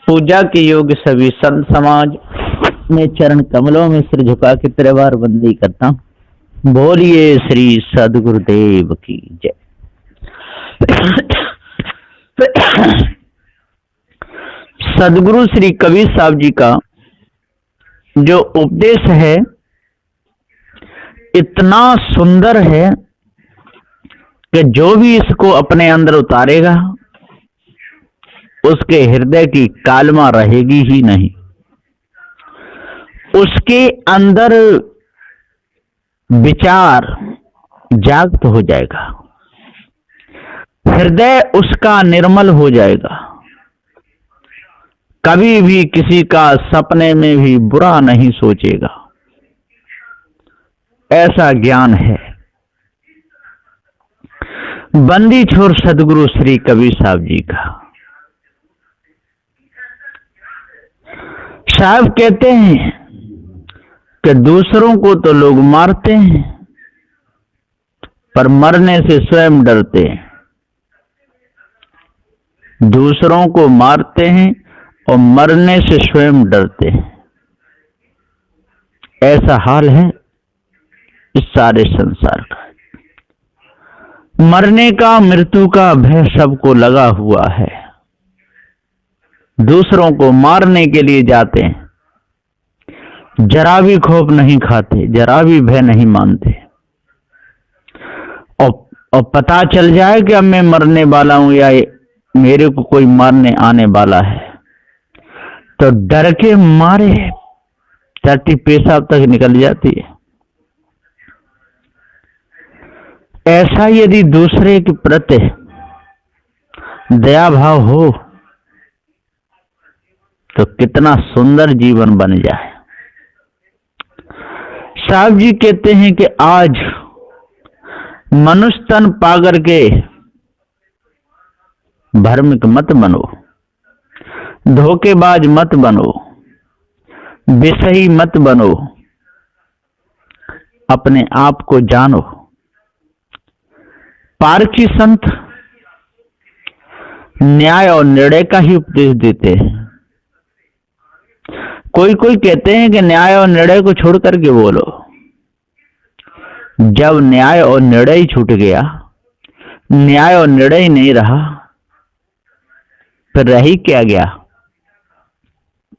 पूजा के योग्य सभी संत समाज में चरण कमलों में सिर झुका के त्रिवार बंदी करता हूँ। बोलिए श्री सदगुरुदेव की जय। सदगुरु श्री कबीर साहब जी का जो उपदेश है इतना सुंदर है कि जो भी इसको अपने अंदर उतारेगा उसके हृदय की कालमा रहेगी ही नहीं। उसके अंदर विचार जागृत हो जाएगा, हृदय उसका निर्मल हो जाएगा, कभी भी किसी का सपने में भी बुरा नहीं सोचेगा। ऐसा ज्ञान है बंदी छोर सदगुरु श्री कबीर साहब जी का। साहब कहते हैं कि दूसरों को तो लोग मारते हैं पर मरने से स्वयं डरते हैं। दूसरों को मारते हैं और मरने से स्वयं डरते हैं। ऐसा हाल है इस सारे संसार का। मरने का, मृत्यु का भय सबको लगा हुआ है। दूसरों को मारने के लिए जाते हैं, जरा भी खौफ नहीं खाते, जरा भी भय नहीं मानते। और पता चल जाए कि अब मैं मरने वाला हूं या मेरे को कोई मारने आने वाला है तो डर के मारे टट्टी पेशाब तक निकल जाती है। ऐसा यदि दूसरे के प्रति दया भाव हो तो कितना सुंदर जीवन बन जाए। साहब जी कहते हैं कि आज मनुष्य तन पाकर के भ्रमिक मत बनो, धोखेबाज मत बनो, विषयी मत बनो, अपने आप को जानो। पारखी संत न्याय और निर्णय का ही उपदेश देते हैं। कोई कोई कहते हैं कि न्याय और निर्णय को छोड़ करके बोलो। जब न्याय और निर्णय ही छूट गया, न्याय और निर्णय ही नहीं रहा, फिर रही क्या गया?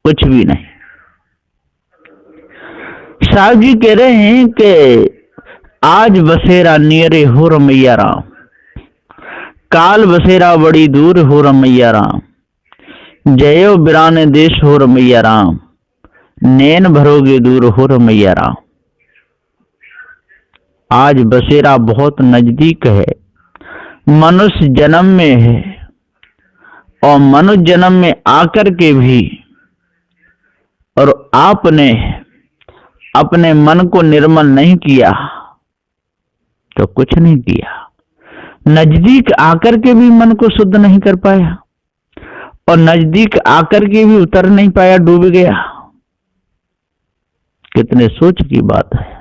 कुछ भी नहीं। साहब जी कह रहे हैं कि आज बसेरा नियरे हो रमैया राम, काल बसेरा बड़ी दूर हो रमैया राम, जयो बिराने देश हो रमैया राम, नैन भरोगे दूर हो रमैया राम। आज बसेरा बहुत नजदीक है, मनुष्य जन्म में है और मनुष्य जन्म में आकर के भी और आपने अपने मन को निर्मल नहीं किया तो कुछ नहीं किया। नजदीक आकर के भी मन को शुद्ध नहीं कर पाया और नजदीक आकर के भी उतर नहीं पाया, डूब गया। कितने सोच की बात है।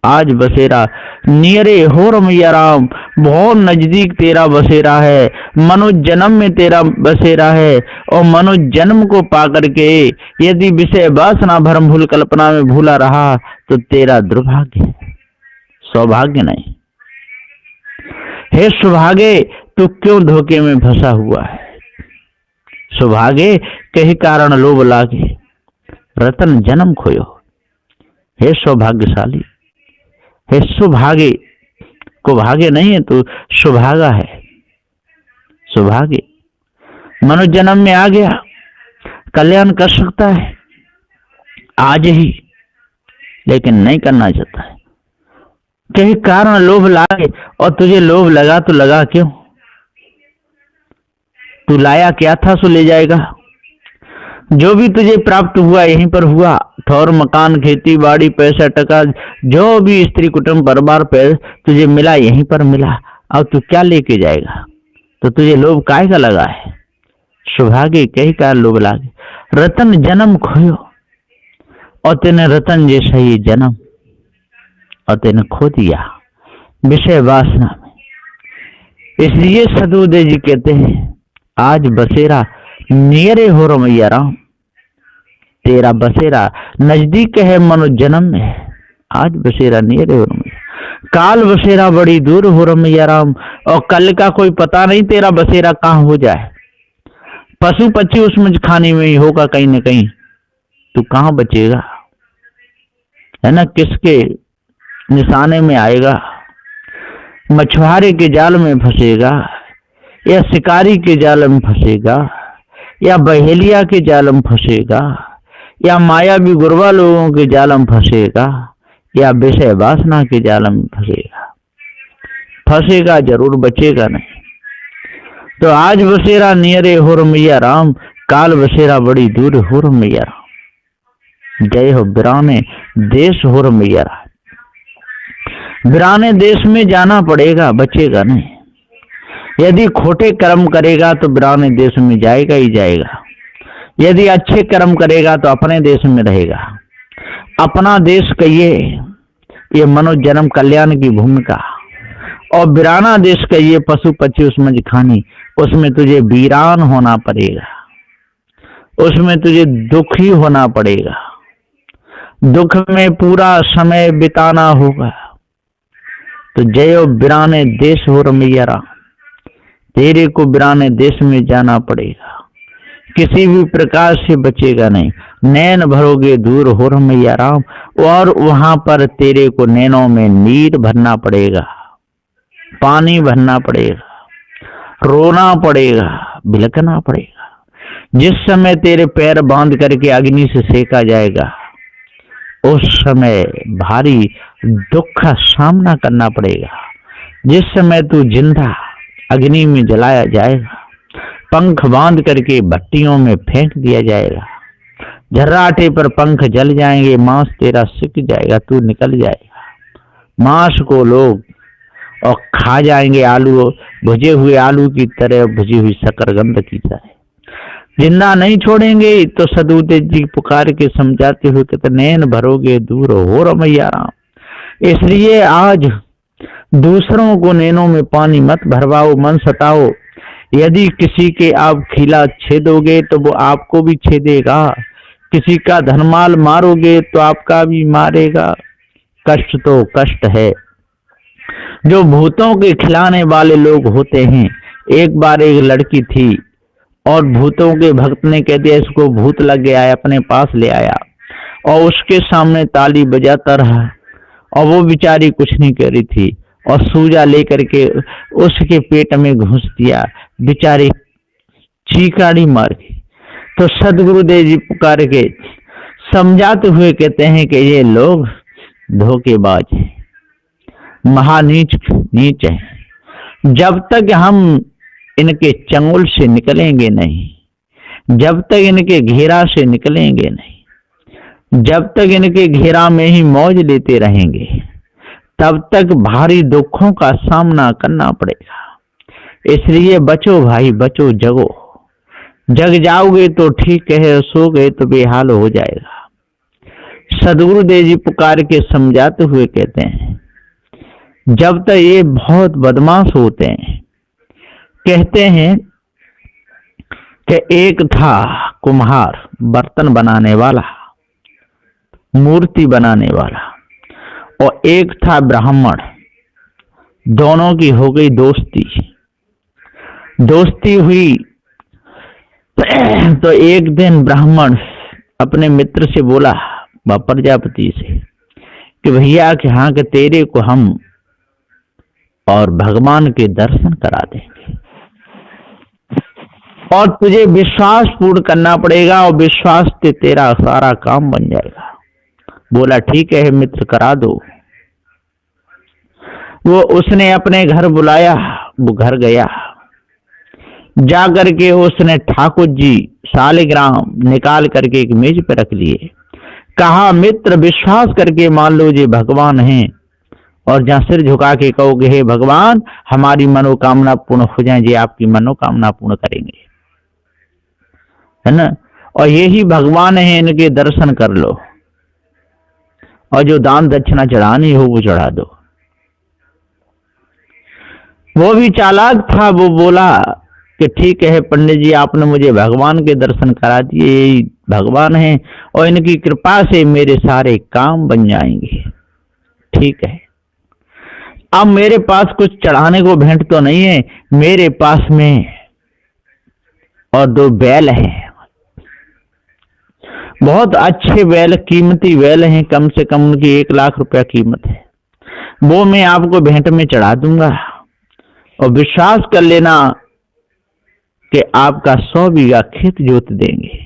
आज बसेरा नियरे हो रमैया राम, बहुत नजदीक तेरा बसेरा है, मनुष्य जन्म में तेरा बसेरा है और मनुष्य जन्म को पाकर के यदि विषय वासना भ्रम भूल कल्पना में भूला रहा तो तेरा दुर्भाग्य, सौभाग्य नहीं। हे सुभागे, तू क्यों धोखे में फंसा हुआ है? सुभागे कहीं कारण लोभ लागे, रतन जन्म खोयो। हे सौभाग्यशाली, हे सुभागे, को भाग्य नहीं है तो सुभागा है। सुभागे मनुष्य जन्म में आ गया, कल्याण कर सकता है आज ही, लेकिन नहीं करना चाहता है। कहीं कारण लोभ लागे और तुझे लोभ लगा तो लगा क्यों? तू लाया क्या था सो ले जाएगा। जो भी तुझे प्राप्त हुआ यहीं पर हुआ, ठौर मकान खेती बाड़ी पैसा टका जो भी स्त्री कुटुंब परिवार पे तुझे मिला यहीं पर मिला। अब तू क्या लेके जाएगा? तो तुझे लोभ काय का लगा है? सुभागे कहीं का लोभ लागे, रतन जन्म खोयो और तेने रतन जैसा ही जन्म और तेने खो दिया विषय वासना में। इसलिए सदगुरुदेव जी कहते हैं आज बसेरा नियरे हो रमैया राम, तेरा बसेरा नजदीक है मनो जन्म में, आज बसेरा नियरे हो रमैया। काल बसेरा बड़ी दूर हो रमैया राम, और कल का कोई पता नहीं तेरा बसेरा कहाँ हो जाए। पशु पक्षी उस खाने में ही होगा कहीं न कहीं, तू कहाँ बचेगा, है ना, किसके निशाने में आएगा। मछुआरे के जाल में फंसेगा, या शिकारी के जाल में फंसेगा, या बहेलिया के जाल में फंसेगा, या मायावी गुरबा लोगों के जाल में फंसेगा, या विषय वासना के जाल में फंसेगा। फंसेगा जरूर, बचेगा नहीं। तो आज बसेरा नियरे हो रमैया राम, काल बसेरा बड़ी दूर हो रमैया राम। जय हो बिराने देश हो रमैया राम। बिराने देश में जाना पड़ेगा, बचेगा नहीं। यदि खोटे कर्म करेगा तो बिराने देश में जाएगा ही जाएगा, यदि अच्छे कर्म करेगा तो अपने देश में रहेगा। अपना देश कहिए ये मनुष्य जन्म कल्याण की भूमिका, और बिराना देश कहिए पशु पक्षी उसमें खानी, उसमें तुझे वीरान होना पड़ेगा, उसमें तुझे दुखी होना पड़ेगा, दुख में पूरा समय बिताना होगा। तो जयो बिराने देश हो रमैया राम, तेरे को बिराने देश में जाना पड़ेगा, किसी भी प्रकार से बचेगा नहीं। नैन भरोगे दूर हो रमैया राम, और वहां पर तेरे को नैनों में नीर भरना पड़ेगा, पानी भरना पड़ेगा, रोना पड़ेगा, बिलखना पड़ेगा। जिस समय तेरे पैर बांध करके अग्नि से सेका जाएगा, उस समय भारी दुख का सामना करना पड़ेगा। जिस समय तू जिंदा अग्नि में जलाया जाएगा, पंख बांध करके भट्टियों में फेंक दिया जाएगा, झर्राटे पर पंख जल जाएंगे, मांस तेरा सिक जाएगा, तू निकल जाएगा। मांस को लोग और खा जाएंगे, आलू भुजे हुए आलू की तरह, भुजी हुई शकरगंध की तरह, जिंदा नहीं छोड़ेंगे। तो सदुदेव जी पुकार के समझाते हुए कहते नैन भरोगे दूर हो रमैया राम। इसलिए आज दूसरों को नैनों में पानी मत भरवाओ, मन सताओ। यदि किसी के आप खिला छेदोगे तो वो आपको भी छेदेगा, किसी का धनमाल मारोगे तो आपका भी मारेगा। कष्ट तो कष्ट है। जो भूतों के खिलाने वाले लोग होते हैं, एक बार एक लड़की थी और भूतों के भक्त ने कह दिया इसको भूत लग गया है, अपने पास ले आया और उसके सामने ताली बजाता रहा, और वो बेचारी कुछ नहीं कह रही थी, और सूजा लेकर के उसके पेट में घुस दिया, बेचारी चीकाड़ी मार गई। तो सदगुरुदेव जी पुकार के समझाते हुए कहते हैं कि ये लोग धोखेबाज हैं, महानीच नीच है। जब तक हम इनके चंगुल से निकलेंगे नहीं, जब तक इनके घेरा से निकलेंगे नहीं, जब तक इनके घेरा में ही मौज लेते रहेंगे, तब तक भारी दुखों का सामना करना पड़ेगा। इसलिए बचो भाई बचो, जगो। जग जाओगे तो ठीक है, सो गए तो बेहाल हो जाएगा। सदगुरुदेव जी पुकार के समझाते हुए कहते हैं जब तक ये बहुत बदमाश होते हैं। कहते हैं कि एक था कुम्हार, बर्तन बनाने वाला, मूर्ति बनाने वाला, और एक था ब्राह्मण। दोनों की हो गई दोस्ती। दोस्ती हुई तो एक दिन ब्राह्मण अपने मित्र से बोला, प्रजापति से, कि भैया कि हाँ कि तेरे को हम और भगवान के दर्शन करा देंगे, और तुझे विश्वास पूर्ण करना पड़ेगा, और विश्वास से तेरा सारा काम बन जाएगा। बोला ठीक है मित्र, करा दो। वो उसने अपने घर बुलाया, वो घर गया, जाकर के उसने ठाकुर जी शालिग्राम निकाल करके एक मेज पर रख लिए। कहा मित्र विश्वास करके मान लो ये भगवान हैं, और जहां सिर झुका के कहोगे हे भगवान हमारी मनोकामना पूर्ण हो जाए, ये आपकी मनोकामना पूर्ण करेंगे, है ना। और यही भगवान है, इनके दर्शन कर लो, और जो दान दक्षिणा चढ़ानी हो वो चढ़ा दो। वो भी चालाक था, वो बोला कि ठीक है पंडित जी, आपने मुझे भगवान के दर्शन करा दिए, यही भगवान है और इनकी कृपा से मेरे सारे काम बन जाएंगे। ठीक है, अब मेरे पास कुछ चढ़ाने को भेंट तो नहीं है, मेरे पास में और 2 बैल हैं, बहुत अच्छे बैल, कीमती बैल हैं, कम से कम उनकी 1 लाख रुपया कीमत है। वो मैं आपको भेंट में चढ़ा दूंगा और विश्वास कर लेना कि आपका 100 बीघा खेत जोत देंगे।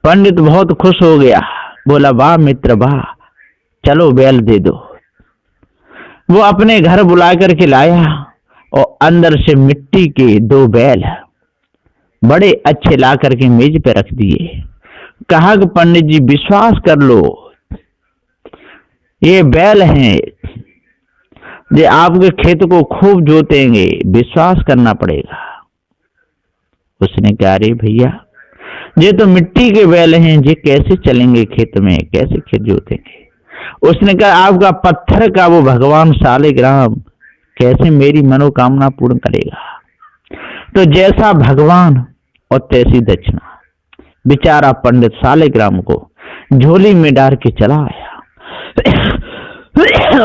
पंडित बहुत खुश हो गया, बोला वाह मित्र वाह, चलो बैल दे दो। वो अपने घर बुला करके लाया और अंदर से मिट्टी के 2 बैल बड़े अच्छे ला करके मेज पे रख दिए। कहा कि पंडित जी विश्वास कर लो, ये बैल हैं, ये आपके खेत को खूब जोतेंगे, विश्वास करना पड़ेगा। उसने कहा अरे भैया, ये तो मिट्टी के बैल हैं, ये कैसे चलेंगे खेत में, कैसे खेत जोतेंगे। उसने कहा आपका पत्थर का वो भगवान शालिग्राम कैसे मेरी मनोकामना पूर्ण करेगा। तो जैसा भगवान और तैसी दक्षिणा। बेचारा पंडित शालिग्राम को झोली में डाल के चला आया।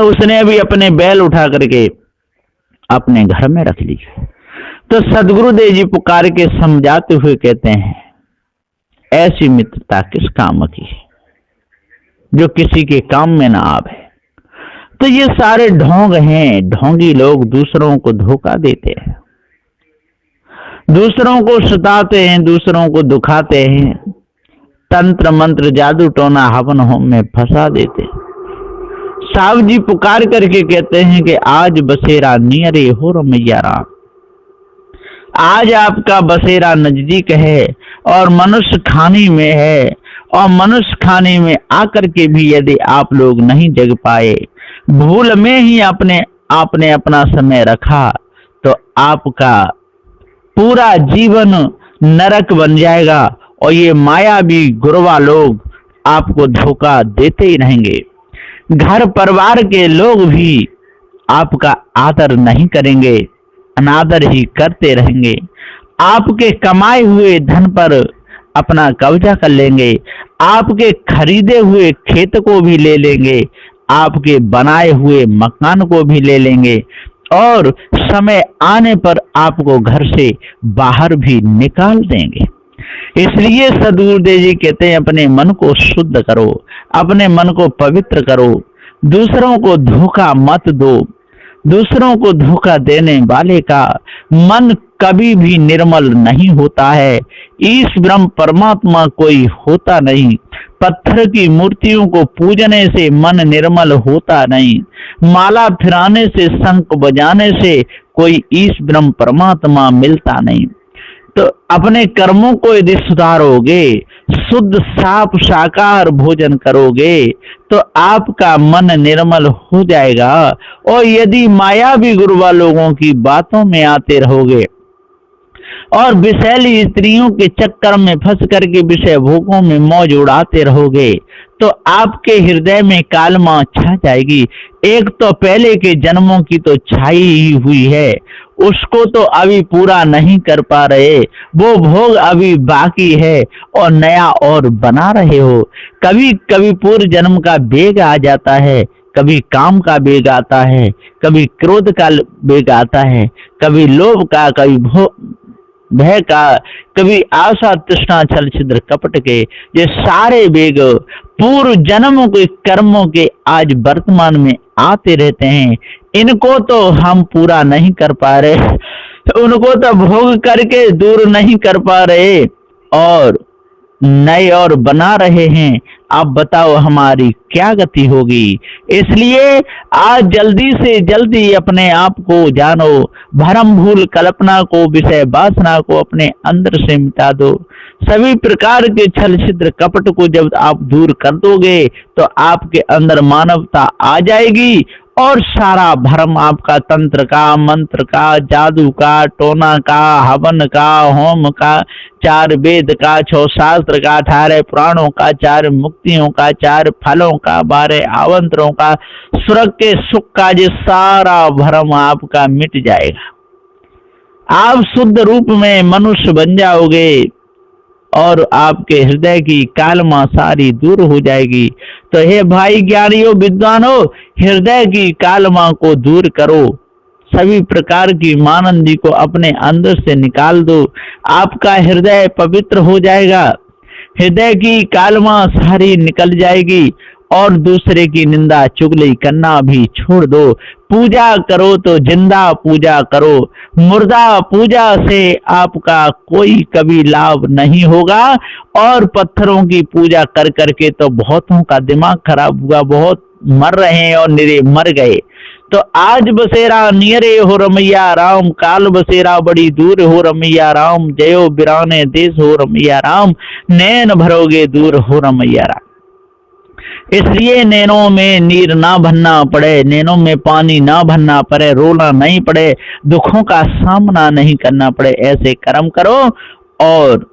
उसने अभी अपने बैल उठा करके अपने घर में रख ली। तो सदगुरुदेव जी पुकार के समझाते हुए कहते हैं, ऐसी मित्रता किस काम की जो किसी के काम में ना आवे। तो ये सारे ढोंग हैं, ढोंगी लोग दूसरों को धोखा देते हैं, दूसरों को सताते हैं, दूसरों को दुखाते हैं, तंत्र मंत्र जादू टोना हवन होम में फंसा देते। साहब जी पुकार करके कहते हैं कि आज बसेरा नियरे हो रमैया राम, आज आपका बसेरा नजदीक है और मनुष्य खाने में है, और मनुष्य खाने में आकर के भी यदि आप लोग नहीं जग पाए, भूल में ही आपने अपना समय रखा, तो आपका पूरा जीवन नरक बन जाएगा और ये मायावी गुरवा लोग आपको धोखा देते ही रहेंगे। घर परिवार के लोग भी आपका आदर नहीं करेंगे, अनादर ही करते रहेंगे। आपके कमाए हुए धन पर अपना कब्जा कर लेंगे, आपके खरीदे हुए खेत को भी ले लेंगे, आपके बनाए हुए मकान को भी ले लेंगे और समय आने पर आपको घर से बाहर भी निकाल देंगे। इसलिए सदगुरुदेव जी कहते हैं अपने मन को शुद्ध करो, अपने मन को पवित्र करो, दूसरों को धोखा मत दो। दूसरों को धोखा देने वाले का मन कभी भी निर्मल नहीं होता है। ईश ब्रह्म परमात्मा कोई होता नहीं। पत्थर की मूर्तियों को पूजने से मन निर्मल होता नहीं। माला फिराने से, शंख बजाने से कोई ईश ब्रह्म परमात्मा मिलता नहीं। तो अपने कर्मों को यदि सुधारोगे, शुद्ध साफ शाकाहार भोजन करोगे, तो आपका मन निर्मल हो जाएगा। और यदि मायावी गुरुवा लोगों की बातों में आते रहोगे और विषैली स्त्रियों के चक्कर में फंस करके विषय भोगों में मौज उड़ाते रहोगे, तो आपके हृदय में कालमा छा जाएगी। एक तो पहले के जन्मों की तो छाई ही हुई है, उसको तो अभी पूरा नहीं कर पा रहे, वो भोग अभी बाकी है और नया और बना रहे हो। कभी कभी पूर्व जन्म का वेग आ जाता है, कभी काम का वेग आता है, कभी क्रोध का वेग आता है, कभी लोभ का, कभी भय का, कभी आशा तृष्णा छल छिद्र कपट के। ये सारे वेग पूर्व जन्मों के कर्मों के आज वर्तमान में आते रहते हैं। इनको तो हम पूरा नहीं कर पा रहे, उनको तो भोग करके दूर नहीं कर पा रहे और नए और बना रहे हैं। आप बताओ हमारी क्या गति होगी। इसलिए आज जल्दी से जल्दी अपने आप को जानो, भरम भूल कल्पना को, विषय वासना को अपने अंदर से मिटा दो। सभी प्रकार के छल छिद्र कपट को जब आप दूर कर दोगे तो आपके अंदर मानवता आ जाएगी और सारा भरम आपका तंत्र का, मंत्र का, जादू का, टोना का, हवन का, होम का, 4 वेद का, 6 शास्त्र का, 18 पुराणों का, 4 मुक्तियों का, 4 फलों का, 12 आवंतरों का, स्वर्ग के सुख का, ये सारा भरम आपका मिट जाएगा। आप शुद्ध रूप में मनुष्य बन जाओगे और आपके हृदय की कालमा सारी दूर हो जाएगी। तो हे भाई ज्ञानियों विद्वानों, हृदय की कालमा को दूर करो, सभी प्रकार की मानंदी को अपने अंदर से निकाल दो, आपका हृदय पवित्र हो जाएगा, हृदय की कालमा सारी निकल जाएगी और दूसरे की निंदा चुगली करना भी छोड़ दो। पूजा करो तो जिंदा पूजा करो, मुर्दा पूजा से आपका कोई कभी लाभ नहीं होगा। और पत्थरों की पूजा कर करके तो बहुतों का दिमाग खराब हुआ, बहुत मर रहे हैं और निरे मर गए। तो आज बसेरा नियरे हो रमैया राम, काल बसेरा बड़ी दूर हो रमैया राम, जयो बिराने देश हो रमैया राम, नैन भरोगे दूर हो रमैया राम। इसलिए नैनों में नीर ना भरना पड़े, नैनों में पानी ना भरना पड़े, रोना नहीं पड़े, दुखों का सामना नहीं करना पड़े, ऐसे कर्म करो और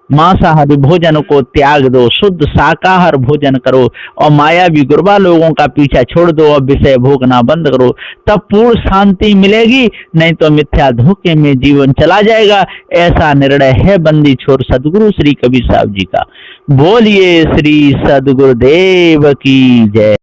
मांसाहारी भोजन को त्याग दो, शुद्ध शाकाहार भोजन करो और मायावी गुरबा लोगों का पीछा छोड़ दो और विषय भोगना बंद करो, तब पूर्ण शांति मिलेगी। नहीं तो मिथ्या धोखे में जीवन चला जाएगा। ऐसा निर्णय है बंदी छोर सदगुरु श्री कबीर साहब जी का। बोलिए श्री सदगुरुदेव की जय।